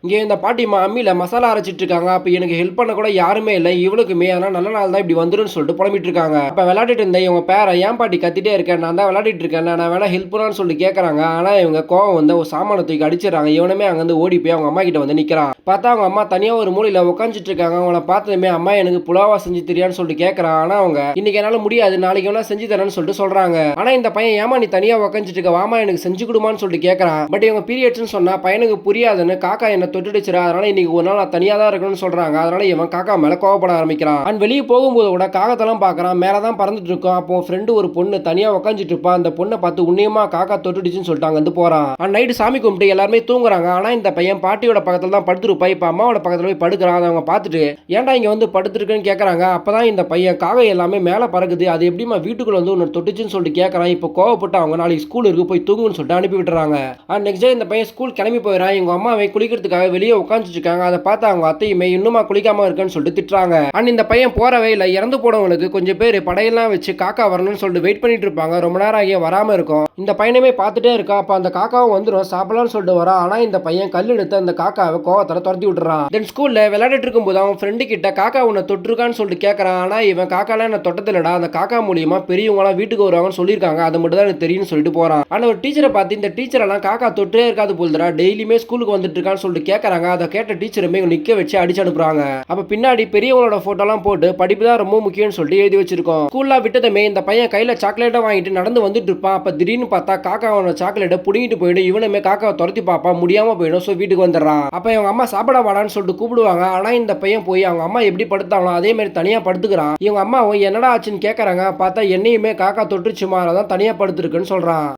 இங்கே இந்த பாட்டிமா அம்மியில மசாலா அரைச்சிட்டு இருக்காங்க. அப்ப எனக்கு ஹெல்ப் பண்ண கூட யாருமே இல்ல. இவளுக்குமே ஆனா நல்ல நாள் தான் இப்படி வந்துருன்னு சொல்லிட்டு புலம்பிட்டு இருக்காங்க. அப்ப விளையாடிட்டு இருந்த இவங்க பேர ஏன் பாட்டி கத்திட்டே இருக்கேன், நான் தான் விளையாடிட்டு இருக்கேன், நான் வேணா ஹெல்ப் பண்ணான்னு சொல்லி கேட்கறாங்க. ஆனா இவங்க கோவம் வந்து ஒரு சாமான தூக்கி அடிச்சிடறாங்க. இவனுமே அங்க இருந்து ஓடி போய் அவங்க அம்மா கிட்ட வந்து நிக்கிறான். பார்த்தா அவங்க அம்மா தனியா ஒரு மூலையில உட்காந்துட்டு இருக்காங்க. அவங்கள பார்த்ததுமே அம்மா எனக்கு புலாவா செஞ்சு தெரியான்னு சொல்லிட்டு கேட்கறான். ஆனா அவங்க இன்னைக்கு என்னால முடியாது, நாளைக்கு வேணா செஞ்சு தரேன்னு சொல்லிட்டு சொல்றாங்க. ஆனா இந்த பையன் ஏமா நீ தனியா உட்காந்துட்டு இருக்க, வாமா எனக்கு செஞ்சு கொடுமான்னு சொல்லிட்டு கேட்கறான். பட் இவங்க பீரியட்ஸ்னு சொன்னா பையனுக்கு புரியாதுன்னு காக்கா என்ன தொட்டுடுச்சுரா, அதனால இன்னைக்கு ஒரு நாள் நான் தனியா தான் இருக்கணும்னு சொல்றாங்க. அதனால இவன் காக்கா மேல கோவப்பட ஆரம்பிக்கிறான். அண்ட் வெளியே போகும்போது கூட காகத்தெல்லாம் பாக்குறான். மேலதான் பறந்துட்டு இருக்கும். அப்போ ஃப்ரெண்டு ஒரு பொண்ணு தனியா உட்காந்துட்டு இருப்பா. அந்த பொண்ணை பார்த்து உன்னியமா காக்கா தொட்டுடுச்சுன்னு சொல்லிட்டு அங்க வந்து போறான். அண்ட் நைட்டு சாமி கும்பிட்டு எல்லாருமே தூங்குறாங்க. ஆனா இந்த பையன் பாட்டியோட பக்கத்துல தான் படுத்துருப்பா. இப்ப அம்மாவோட பக்கத்துல போய் படுக்கிறான். அதை அவங்க பார்த்துட்டு ஏன்டா இங்க வந்து படுத்துருக்குன்னு கேட்கறாங்க. அப்பதான் இந்த பையன் காகம் எல்லாமே மேல பறக்குது, அது எப்படிமா வீட்டுக்குள்ள வந்து உன்னை தொட்டுச்சுன்னு சொல்லிட்டு கேட்கறான். இப்போ கோவப்பட்டு அவங்க நாளைக்கு ஸ்கூல் இருக்கு போய் தூங்குன்னு சொல்லிட்டு அனுப்பி விட்டுறாங்க. அண்ட் நெக்ஸ்ட் டே இந்த பையன் ஸ்கூல் கிளம்பி போயிடறான். இவங்க அம்மாவை குளிக்கிறதுக்காக வெளியே உட்காந்துட்டு இருக்காங்க. அதை பார்த்து அவங்க அத்தையுமே இன்னுமா குளிக்காம இருக்குன்னு சொல்லிட்டு திட்டுறாங்க. அண்ட் இந்த பையன் போறவே இல்லை. இறந்து போனவங்களுக்கு கொஞ்சம் பேர் படையெல்லாம் வச்சு காக்கா வரணும்னு சொல்லிட்டு வெயிட் பண்ணிட்டு இருப்பாங்க. ரொம்ப நேரம் ஆகிய வராம இருக்கும். இந்த பையனுமே பார்த்துட்டே இருக்கா. அப்ப அந்த காக்காவும் வந்துடும் சாப்பிடலாம்னு சொல்லிட்டு வரா. ஆனா இந்த பையன் கல் எடுத்து அந்த காக்காவை கோவத்துல துரத்தி விட்டுறான். தென் ஸ்கூல்ல விளையாடிட்டு இருக்கும்போது அவன் ஃப்ரெண்டு கிட்ட காக்கா உன்னை தொட்டிருக்கான்னு சொல்லிட்டு கேட்கறான். ஆனா இவன் காக்காலாம் என்ன தொட்டதில்லடா, அந்த காக்கா மூலியமா பெரியவங்களாம் வீட்டுக்கு வருவாங்கன்னு சொல்லியிருக்காங்க, அது மட்டும் தான் எனக்கு தெரியும்னு சொல்லிட்டு போறான். ஆனா ஒரு டீச்சரை பார்த்து இந்த டீச்சர் எல்லாம் காக்கா தொட்டே இருக்காது போல்துடா, டெய்லியுமே ஸ்கூலுக்கு வந்துட்டு இருக்கான்னு சொல்லிட்டு கேட்கறாங்க. அதை கேட்ட டீச்சருமே நிக்க வச்சு அடிச்சு அனுப்புறாங்க. அப்ப பின்னாடி பெரியவங்களோட போட்டோலாம் போட்டு படிப்பு தான் ரொம்ப முக்கியம்னு சொல்லிட்டு எழுதி வச்சிருக்கோம். ஸ்கூல்ல விட்டதுமே இந்த பையன் கையில சாக்லேட்டை வாங்கிட்டு நடந்து வந்துட்டு இருப்பான். அப்ப திடீர்னு பார்த்தா காக்காவோட சாக்லேட்டை புடிங்கிட்டு போயிடும். இவனுமே காக்காவை துரத்தி பார்ப்பா, முடியாம போயிடும். சோ வீட்டுக்கு வந்துடுறான். அப்ப இவங்க அம்மா சாப்பிட வாடான்னு சொல்லிட்டு கூப்பிடுவாங்க. ஆனா இந்த பையன் போய் அவங்க அம்மா எப்படி படுத்தாங்களோ அதே மாதிரி தனியா படுத்துக்கிறான். இவங்க அம்மாவும் என்னடா ஆச்சுன்னு கேட்கறாங்க. பார்த்தா என்னையுமே காக்கா தொட்டுச்சுமா, அதான் தனியா படுத்துருக்குன்னு சொல்றான்.